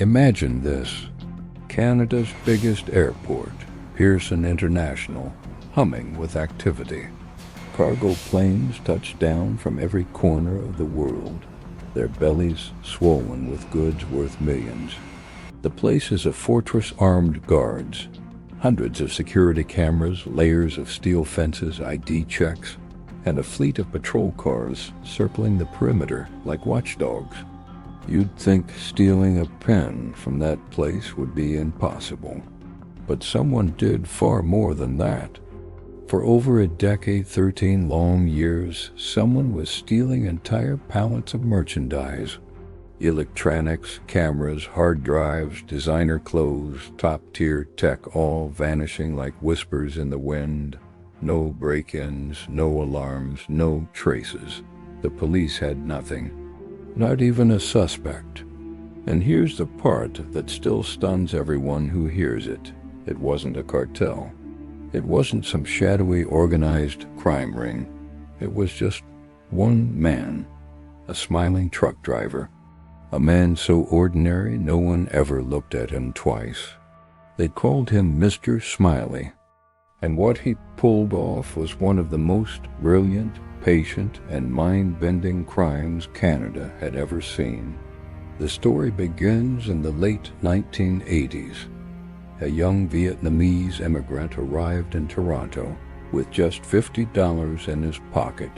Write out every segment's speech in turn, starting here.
Imagine this: Canada's biggest airport, Pearson International, humming with activity. Cargo planes touch down from every corner of the world, their bellies swollen with goods worth millions. The place is a fortress armed guards, hundreds of security cameras, layers of steel fences, ID checks, and a fleet of patrol cars circling the perimeter like watchdogs. You'd think stealing a pen from that place would be impossible. But someone did far more than that. For over a decade, 13 long years, someone was stealing entire pallets of merchandise. Electronics, cameras, hard drives, designer clothes, top-tier tech, all vanishing like whispers in the wind. No break-ins, no alarms, no traces. The police had nothing. Not even a suspect. And here's the part that still stuns everyone who hears it. It wasn't a cartel. It wasn't some shadowy organized crime ring. It was just one man, a smiling truck driver. A man so ordinary no one ever looked at him twice. They called him Mr. Smiley. And what he pulled off was one of the most brilliant, patient, and mind-bending crimes Canada had ever seen. The story begins in the late 1980s. A young Vietnamese immigrant arrived in Toronto with just $50 in his pocket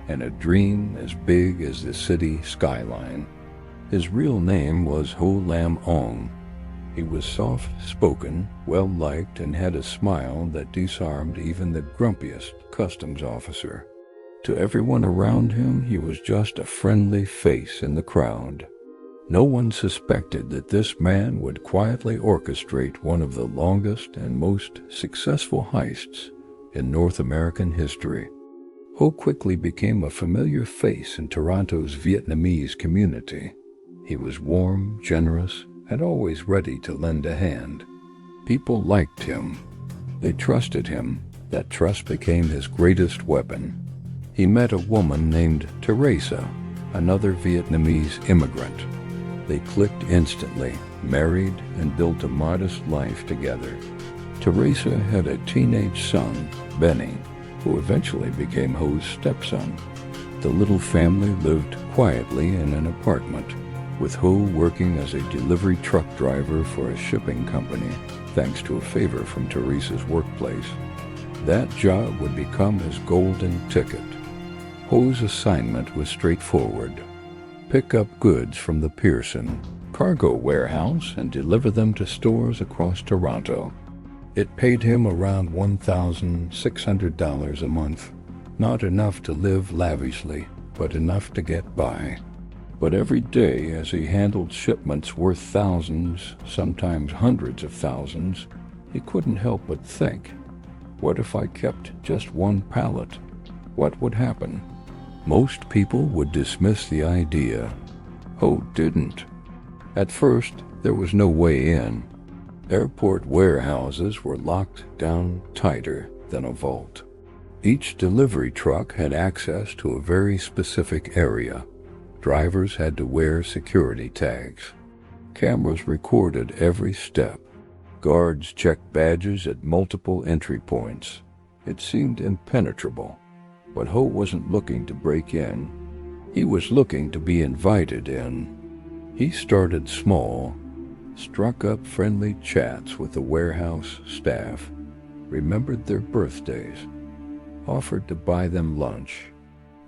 and a dream as big as the city skyline. His real name was Ho Lam Ong. He was soft-spoken, well-liked, and had a smile that disarmed even the grumpiest customs officer. To everyone around him, he was just a friendly face in the crowd. No one suspected that this man would quietly orchestrate one of the longest and most successful heists in North American history. Ho quickly became a familiar face in Toronto's Vietnamese community. He was warm, generous, and always ready to lend a hand. People liked him. They trusted him. That trust became his greatest weapon. He met a woman named Teresa, another Vietnamese immigrant. They clicked instantly, married, and built a modest life together. Teresa had a teenage son, Benny, who eventually became Ho's stepson. The little family lived quietly in an apartment, with Ho working as a delivery truck driver for a shipping company, thanks to a favor from Teresa's workplace. That job would become his golden ticket. Ho's assignment was straightforward: pick up goods from the Pearson cargo warehouse and deliver them to stores across Toronto. It paid him around $1,600 a month. Not enough to live lavishly, but enough to get by. But every day, as he handled shipments worth thousands, sometimes hundreds of thousands, he couldn't help but think, what if I kept just one pallet? What would happen? Most people would dismiss the idea. Ho didn't. At first, there was no way in. Airport warehouses were locked down tighter than a vault. Each delivery truck had access to a very specific area. Drivers had to wear security tags. Cameras recorded every step. Guards checked badges at multiple entry points. It seemed impenetrable. But Ho wasn't looking to break in. He was looking to be invited in. He started small, struck up friendly chats with the warehouse staff, remembered their birthdays, offered to buy them lunch.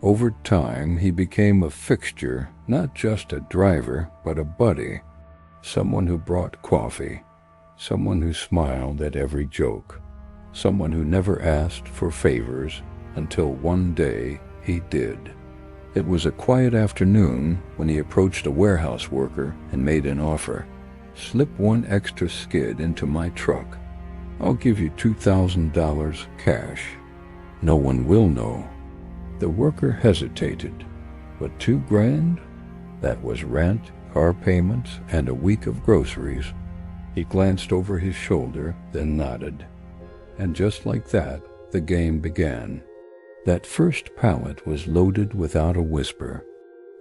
Over time, he became a fixture, not just a driver, but a buddy, someone who brought coffee, someone who smiled at every joke, someone who never asked for favors until one day he did. It was a quiet afternoon when he approached a warehouse worker and made an offer. "Slip one extra skid into my truck. I'll give you $2,000 cash. No one will know." The worker hesitated, but $2,000? That was rent, car payments, and a week of groceries. He glanced over his shoulder, then nodded. And just like that, the game began. That first pallet was loaded without a whisper.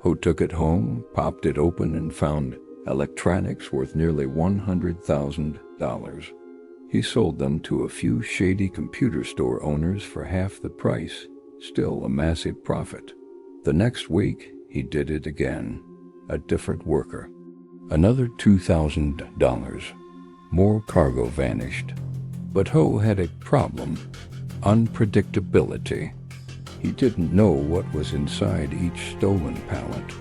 Ho took it home, popped it open, and found electronics worth nearly $100,000. He sold them to a few shady computer store owners for half the price, still a massive profit. The next week, he did it again, a different worker. Another $2,000. More cargo vanished. But Ho had a problem: unpredictability. He didn't know what was inside each stolen pallet.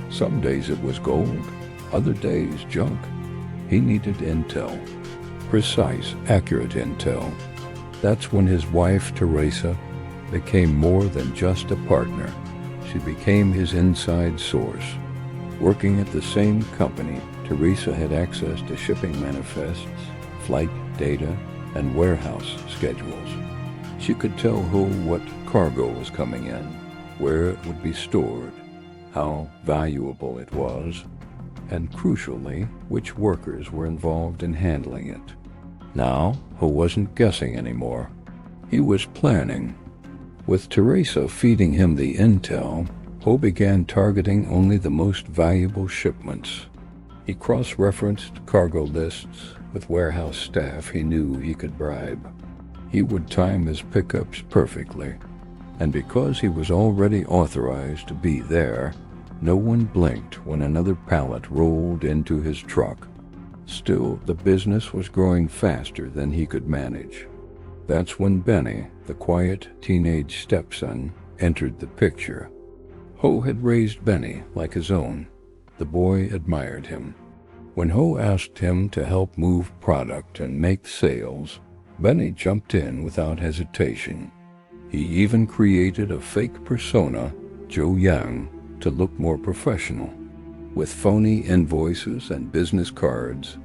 Some days it was gold, other days junk. He needed intel. Precise, accurate intel. That's when his wife, Teresa, became more than just a partner. She became his inside source. Working at the same company, Teresa had access to shipping manifests, flight data, and warehouse schedules. She could tell Ho what cargo was coming in, where it would be stored, how valuable it was, and crucially, which workers were involved in handling it. Now, Ho wasn't guessing anymore. He was planning. With Teresa feeding him the intel, Ho began targeting only the most valuable shipments. He cross-referenced cargo lists with warehouse staff he knew he could bribe. He would time his pickups perfectly, and because he was already authorized to be there, no one blinked when another pallet rolled into his truck. Still, the business was growing faster than he could manage. That's when Benny, the quiet teenage stepson, entered the picture. Ho had raised Benny like his own. The boy admired him. When Ho asked him to help move product and make sales, Benny jumped in without hesitation. He even created a fake persona, Joe Young, to look more professional. With phony invoices and business cards,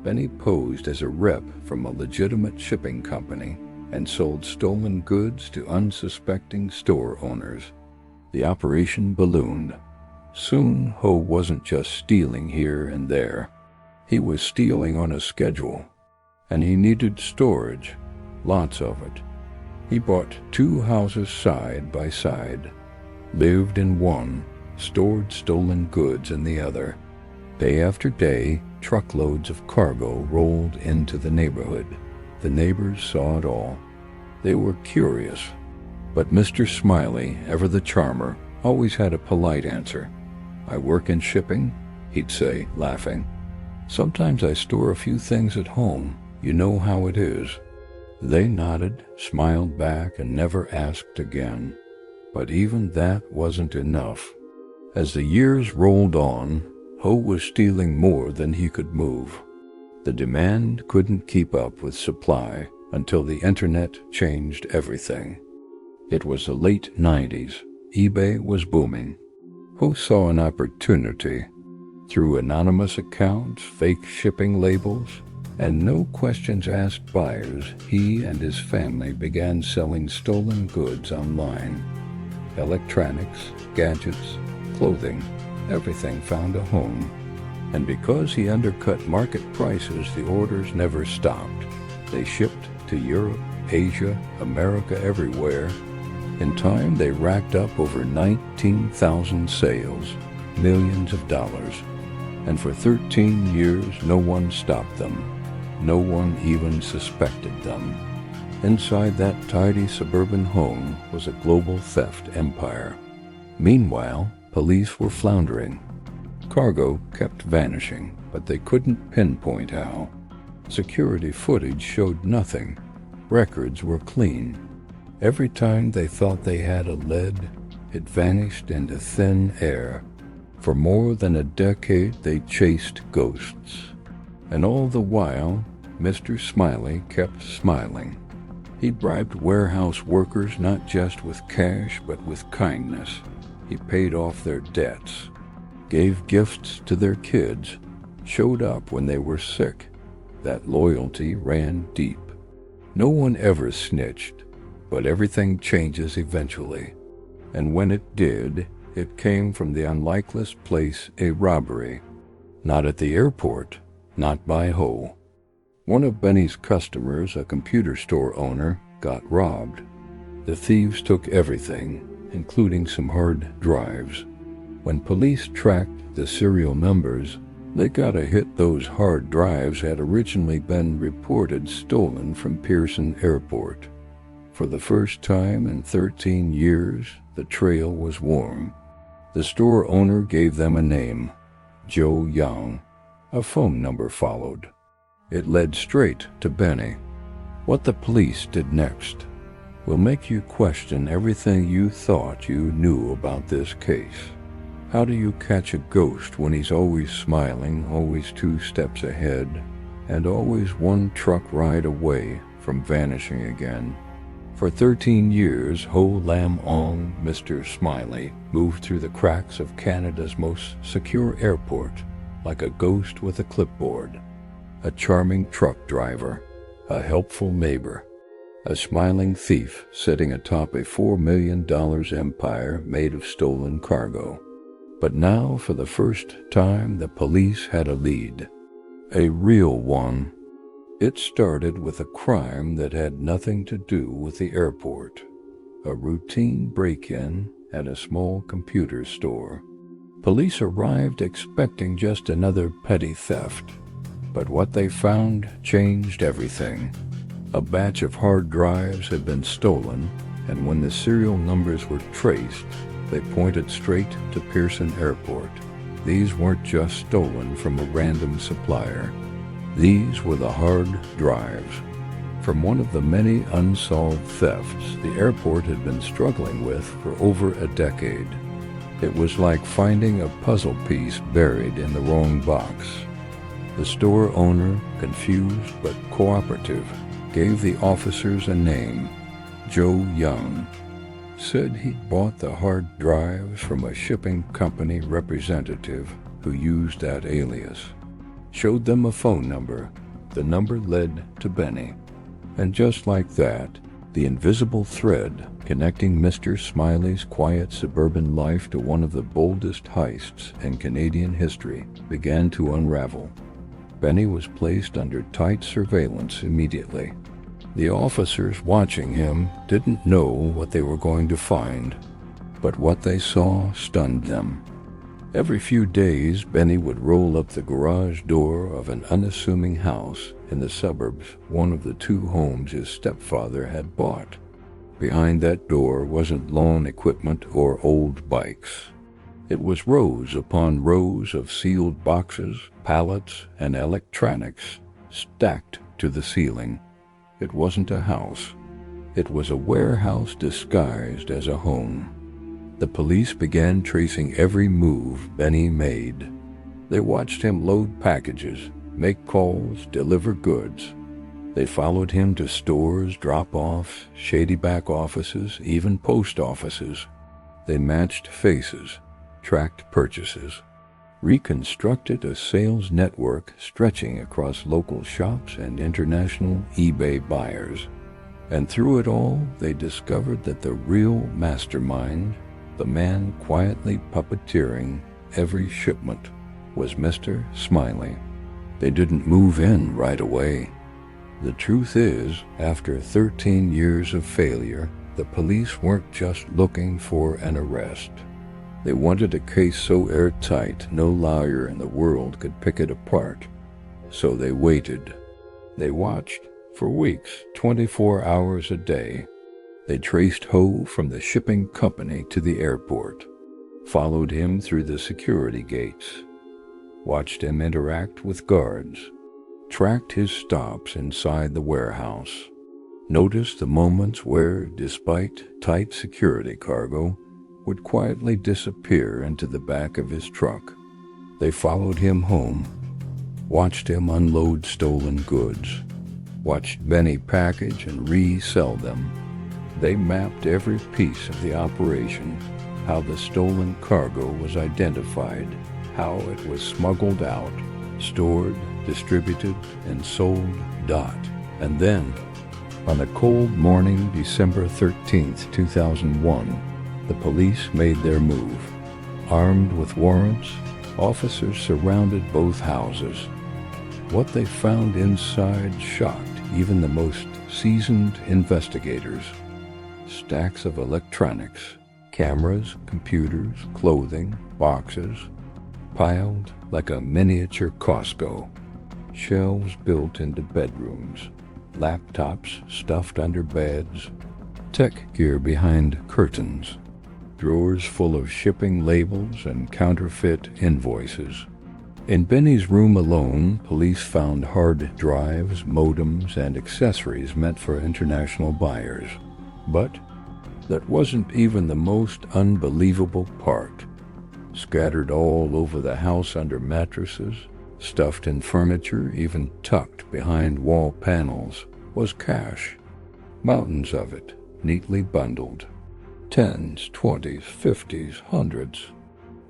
Benny posed as a rep from a legitimate shipping company and sold stolen goods to unsuspecting store owners. The operation ballooned. Soon, Ho wasn't just stealing here and there. He was stealing on a schedule, and he needed storage, lots of it. He bought 2 houses side by side, lived in one, stored stolen goods in the other. Day after day, truckloads of cargo rolled into the neighborhood. The neighbors saw it all. They were curious, but Mr. Smiley, ever the charmer, always had a polite answer. "I work in shipping," he'd say, laughing. "Sometimes I store a few things at home. You know how it is." They nodded, smiled back, and never asked again. But even that wasn't enough. As the years rolled on, Ho was stealing more than he could move. The demand couldn't keep up with supply until the internet changed everything. It was the late 90s. eBay was booming. Ho saw an opportunity. Through anonymous accounts, fake shipping labels, and no questions asked buyers, he and his family began selling stolen goods online. Electronics, gadgets, clothing, everything found a home. And because he undercut market prices, the orders never stopped. They shipped to Europe, Asia, America, everywhere. In time, they racked up over 19,000 sales, millions of dollars. And for 13 years, no one stopped them. No one even suspected them. Inside that tidy suburban home was a global theft empire. Meanwhile, police were floundering. Cargo kept vanishing, but they couldn't pinpoint how. Security footage showed nothing. Records were clean. Every time they thought they had a lead, it vanished into thin air. For more than a decade, they chased ghosts. And all the while, Mr. Smiley kept smiling. He bribed warehouse workers not just with cash, but with kindness. He paid off their debts, gave gifts to their kids, showed up when they were sick. That loyalty ran deep. No one ever snitched, but everything changes eventually. And when it did, it came from the unlikeliest place, a robbery. Not at the airport, not by Ho. One of Benny's customers, a computer store owner, got robbed. The thieves took everything, including some hard drives. When police tracked the serial numbers, They got a hit those hard drives had originally been reported stolen from Pearson Airport. For the first time in 13 years, the trail was warm. The store owner gave them a name, Joe Young. A phone number followed. It led straight to Benny. What the police did next will make you question everything you thought you knew about this case. How do you catch a ghost when he's always smiling, always 2 steps ahead, and always 1 truck ride away from vanishing again? For 13 years, Ho Lam Ong, Mr. Smiley, moved through the cracks of Canada's most secure airport like a ghost with a clipboard. A charming truck driver, a helpful neighbor, a smiling thief sitting atop a $4 million empire made of stolen cargo. But now, for the first time, the police had a lead. A real one. It started with a crime that had nothing to do with the airport. A routine break-in at a small computer store. Police arrived expecting just another petty theft. But what they found changed everything. A batch of hard drives had been stolen, and when the serial numbers were traced, they pointed straight to Pearson Airport. These weren't just stolen from a random supplier. These were the hard drives from one of the many unsolved thefts the airport had been struggling with for over a decade. It was like finding a puzzle piece buried in the wrong box. The store owner, confused but cooperative, gave the officers a name, Joe Young. Said he'd bought the hard drives from a shipping company representative who used that alias. Showed them a phone number. The number led to Benny. And just like that, the invisible thread connecting Mr. Smiley's quiet suburban life to one of the boldest heists in Canadian history began to unravel. Benny was placed under tight surveillance immediately. The officers watching him didn't know what they were going to find, but what they saw stunned them. Every few days, Benny would roll up the garage door of an unassuming house in the suburbs, one of the 2 homes his stepfather had bought. Behind that door wasn't lawn equipment or old bikes. It was rows upon rows of sealed boxes, pallets, and electronics stacked to the ceiling. It wasn't a house. It was a warehouse disguised as a home. The police began tracing every move Benny made. They watched him load packages, make calls, deliver goods. They followed him to stores, drop-offs, shady back offices, even post offices. They matched faces, tracked purchases, reconstructed a sales network stretching across local shops and international eBay buyers. And through it all, they discovered that the real mastermind, the man quietly puppeteering every shipment, was Mr. Smiley. They didn't move in right away. The truth is, after 13 years of failure, the police weren't just looking for an arrest. They wanted a case so airtight no lawyer in the world could pick it apart. So they waited. They watched for weeks, 24 hours a day. They traced Ho from the shipping company to the airport, followed him through the security gates, watched him interact with guards, tracked his stops inside the warehouse, noticed the moments where, despite tight security cargo, would quietly disappear into the back of his truck. They followed him home, watched him unload stolen goods, watched Benny package and resell them. They mapped every piece of the operation, how the stolen cargo was identified, how it was smuggled out, stored, distributed, and sold. And then, on a cold morning, December 13th, 2001, the police made their move. Armed with warrants, officers surrounded both houses. What they found inside shocked even the most seasoned investigators. Stacks of electronics, cameras, computers, clothing, boxes, piled like a miniature Costco. Shelves built into bedrooms, laptops stuffed under beds, tech gear behind curtains, drawers full of shipping labels and counterfeit invoices. In Benny's room alone, police found hard drives, modems, and accessories meant for international buyers. But that wasn't even the most unbelievable part. Scattered all over the house under mattresses, stuffed in furniture, even tucked behind wall panels, was cash. Mountains of it, neatly bundled. Tens, 20s, 50s, hundreds.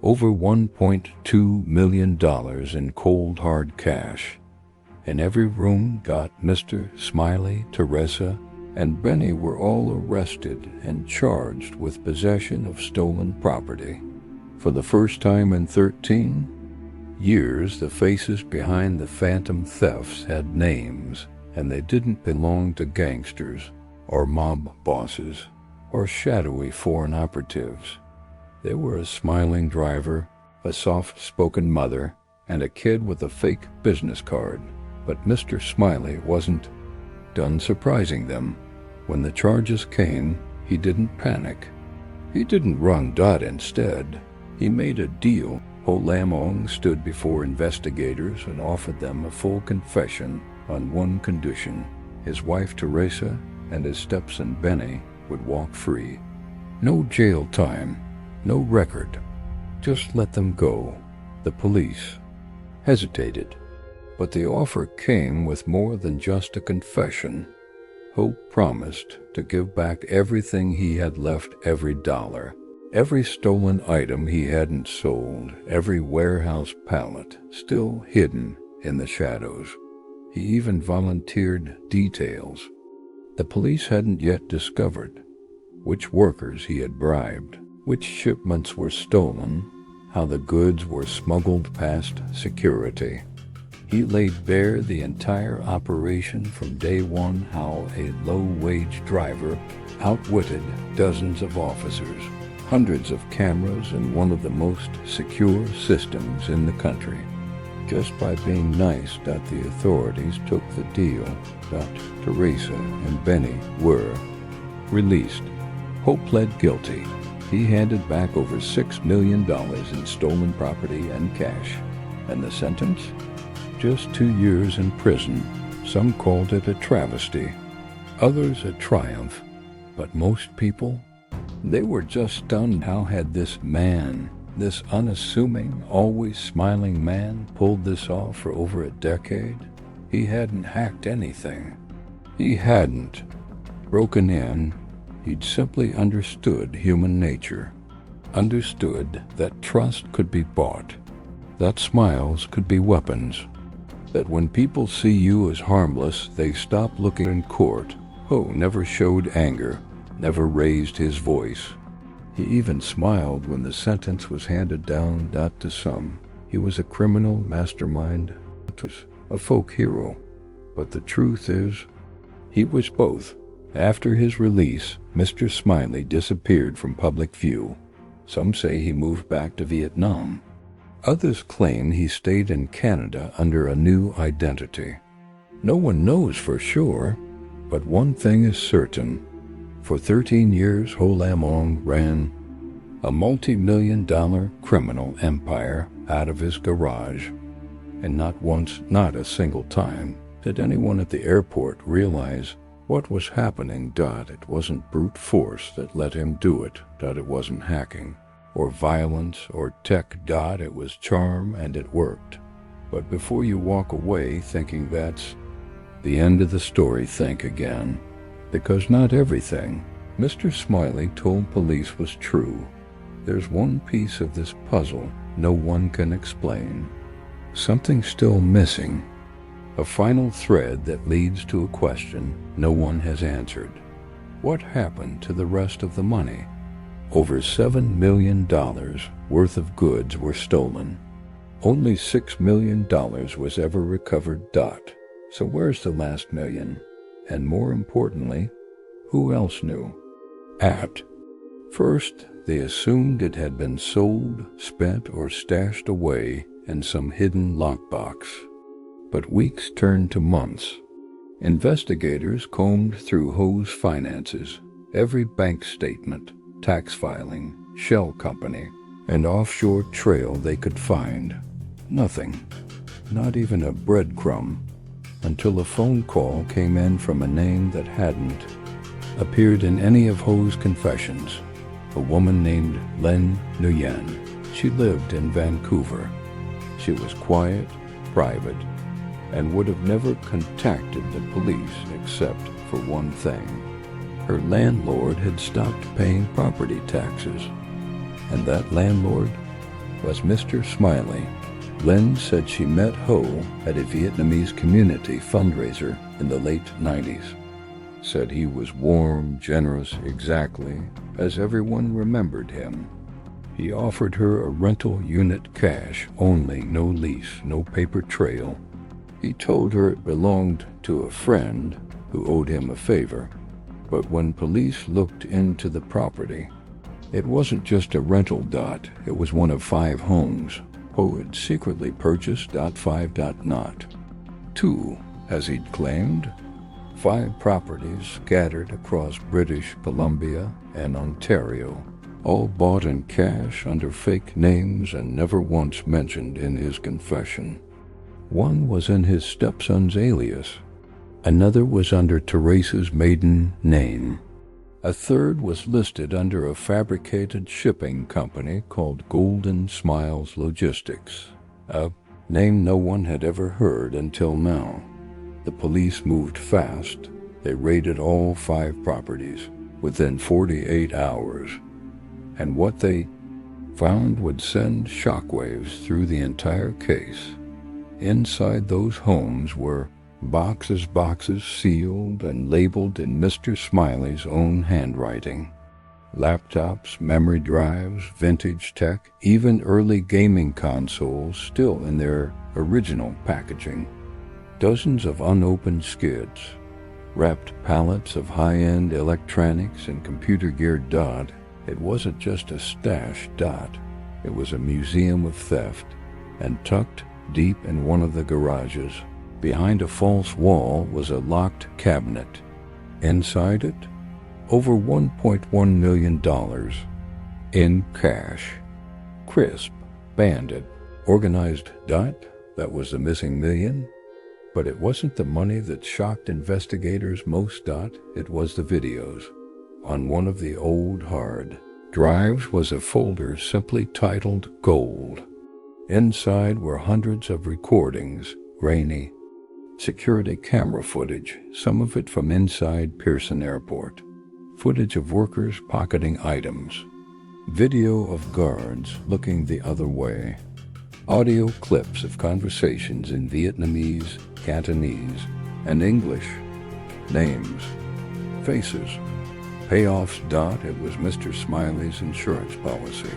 Over $1.2 million in cold hard cash. In every room got Mr. Smiley, Teresa, and Benny were all arrested and charged with possession of stolen property. For the first time in 13 years, the faces behind the phantom thefts had names, and they didn't belong to gangsters or mob bosses or shadowy foreign operatives. They were a smiling driver, a soft-spoken mother, and a kid with a fake business card. But Mr. Smiley wasn't done surprising them. When the charges came, he didn't panic. He didn't run Dot instead. He made a deal. Ho Lam Ong stood before investigators and offered them a full confession on one condition. His wife Teresa and his stepson Benny would walk free. No jail time, no record. Just let them go. The police hesitated. But the offer came with more than just a confession. Ho promised to give back everything he had left, every dollar. Every stolen item he hadn't sold, every warehouse pallet still hidden in the shadows. He even volunteered details. The police hadn't yet discovered which workers he had bribed, which shipments were stolen, how the goods were smuggled past security. He laid bare the entire operation from day one, how a low-wage driver outwitted dozens of officers. Hundreds of cameras and one of the most secure systems in the country. Just by being nice, the authorities took the deal. Teresa and Benny were released. Ho pled guilty. He handed back over $6 million in stolen property and cash. And the sentence? Just 2 years in prison. Some called it a travesty, others a triumph. But most people, they were just stunned. How had this man, this unassuming, always smiling man, pulled this off for over a decade? He hadn't hacked anything. He hadn't broken in. He'd simply understood human nature. Understood that trust could be bought. That smiles could be weapons. That when people see you as harmless, they stop looking in court. Ho never showed anger. Never raised his voice. He even smiled when the sentence was handed down. To some, he was a criminal mastermind, a folk hero. But the truth is, he was both. After his release, Mr. Smiley disappeared from public view. Some say he moved back to Vietnam. Others claim he stayed in Canada under a new identity. No one knows for sure, but one thing is certain. For 13 years, Ho Lam Ong ran a multi-million-dollar criminal empire out of his garage. And not once, not a single time, did anyone at the airport realize what was happening. It wasn't brute force that let him do it. It wasn't hacking, or violence, or tech. It was charm, and it worked. But before you walk away thinking that's the end of the story, think again. Because not everything Mr. Smiley told police was true. There's one piece of this puzzle no one can explain. Something's still missing. A final thread that leads to a question no one has answered. What happened to the rest of the money? Over $7 million worth of goods were stolen. Only $6 million was ever recovered. So where's the last million? And more importantly, who else knew? At first, they assumed it had been sold, spent, or stashed away and some hidden lockbox. But weeks turned to months. Investigators combed through Ho's finances, every bank statement, tax filing, shell company, and offshore trail they could find. Nothing, not even a breadcrumb, until a phone call came in from a name that hadn't appeared in any of Ho's confessions. A woman named Len Nguyen. She lived in Vancouver. She was quiet, private, and would have never contacted the police except for one thing. Her landlord had stopped paying property taxes, and that landlord was Mr. Smiley. Len said she met Ho at a Vietnamese community fundraiser in the late 90s. Said he was warm, generous, exactly as everyone remembered him. He offered her a rental unit cash only, no lease, no paper trail. He told her it belonged to a friend who owed him a favor. But when police looked into the property, it wasn't just a rental dot, it was one of 5 homes Ho had secretly purchased .5. 2, as he'd claimed, 5 properties scattered across British Columbia and Ontario, all bought in cash under fake names and never once mentioned in his confession. One was in his stepson's alias. Another was under Teresa's maiden name. A third was listed under a fabricated shipping company called Golden Smiles Logistics, a name no one had ever heard until now. The police moved fast. They raided all 5 properties within 48 hours, and what they found would send shockwaves through the entire case. Inside those homes were boxes sealed and labeled in Mr. Smiley's own handwriting. Laptops, memory drives, vintage tech, even early gaming consoles still in their original packaging. Dozens of unopened skids, wrapped pallets of high-end electronics and computer gear. It wasn't just a stash. It was a museum of theft, and tucked deep in one of the garages, behind a false wall, was a locked cabinet. Inside it, over $1.1 million in cash. Crisp, banded, organized. That was the missing million. But it wasn't the money that shocked investigators most. It was the videos. On one of the old hard drives was a folder simply titled Gold. Inside were hundreds of recordings, grainy, security camera footage, some of it from inside Pearson Airport, footage of workers pocketing items, video of guards looking the other way, audio clips of conversations in Vietnamese, Cantonese, and English, names, faces, payoffs. It was Mr. Smiley's insurance policy.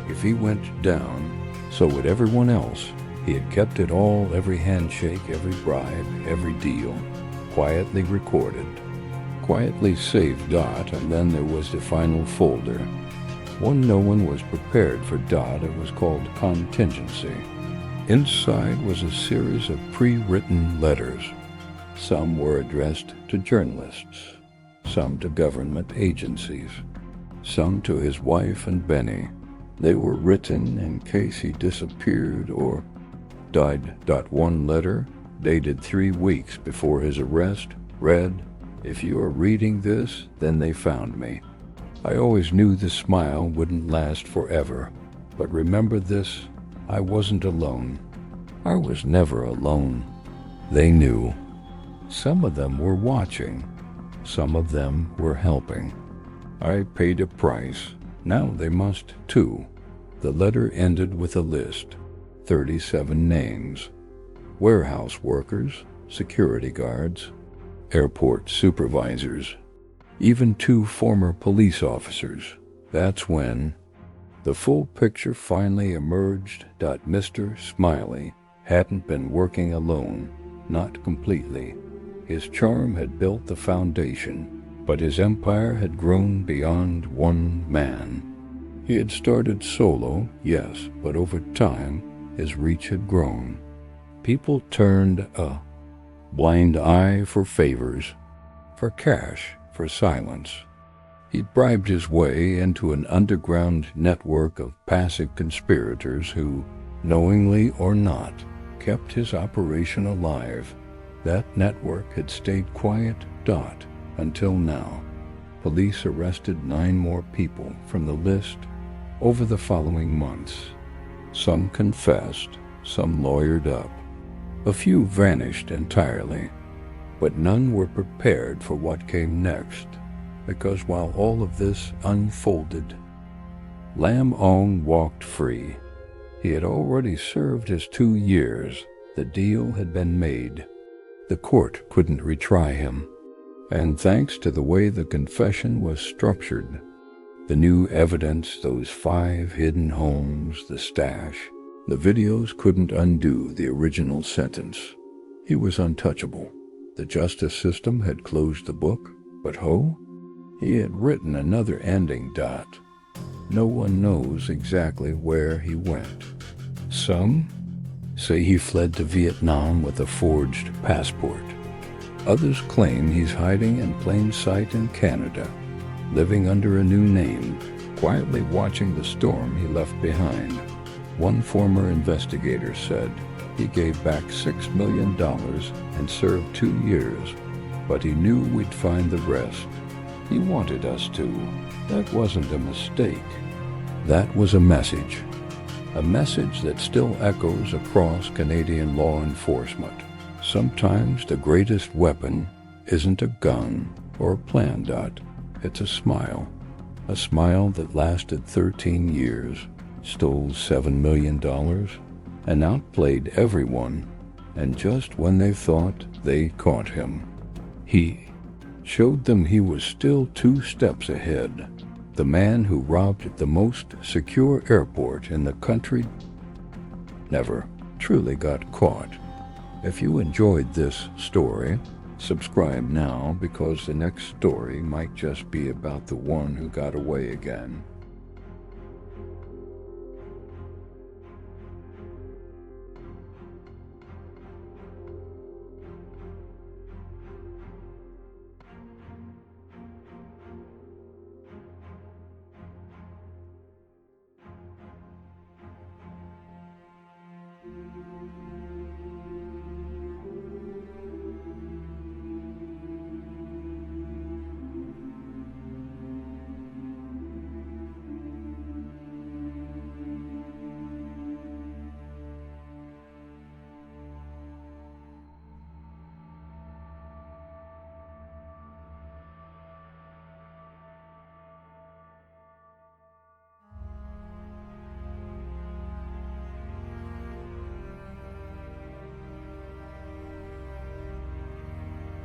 If he went down, so would everyone else. He had kept it all, every handshake, every bribe, every deal, quietly recorded, quietly saved. And then there was the final folder, one no one was prepared for. It was called Contingency. Inside was a series of pre-written letters. Some were addressed to journalists, some to government agencies, some to his wife and Benny. They were written in case he disappeared or died. One letter, dated 3 weeks before his arrest, read, "If you are reading this, then they found me. I always knew the smile wouldn't last forever, but remember this, I wasn't alone. I was never alone. They knew. Some of them were watching. Some of them were helping. I paid a price. Now they must too." The letter ended with a list, 37 names. Warehouse workers, security guards, airport supervisors, even 2 former police officers. That's when the full picture finally emerged. Mr. Smiley hadn't been working alone, not completely. His charm had built the foundation, but his empire had grown beyond one man. He had started solo, yes, but over time, his reach had grown. People turned a blind eye for favors, for cash, for silence. He'd bribed his way into an underground network of passive conspirators who, knowingly or not, kept his operation alive. That network had stayed quiet until now. Police arrested 9 more people from the list over the following months. Some confessed, some lawyered up. A few vanished entirely, but none were prepared for what came next, because while all of this unfolded, Lam Ong walked free. He had already served his 2 years. The deal had been made. The court couldn't retry him. And thanks to the way the confession was structured, the new evidence, those 5 hidden homes, the stash, the videos couldn't undo the original sentence. He was untouchable. The justice system had closed the book, but Ho? He had written another ending. No one knows exactly where he went. Some say he fled to Vietnam with a forged passport. Others claim he's hiding in plain sight in Canada, living under a new name, quietly watching the storm he left behind. One former investigator said he gave back $6 million and served 2 years, but he knew we'd find the rest. He wanted us to. That wasn't a mistake. That was a message that still echoes across Canadian law enforcement. Sometimes the greatest weapon isn't a gun or a plan. It's a smile that lasted 13 years, stole $7 million, and outplayed everyone, and just when they thought they caught him, he showed them he was still 2 steps ahead. The man who robbed the most secure airport in the country never truly got caught. If you enjoyed this story, subscribe now, because the next story might just be about the one who got away again.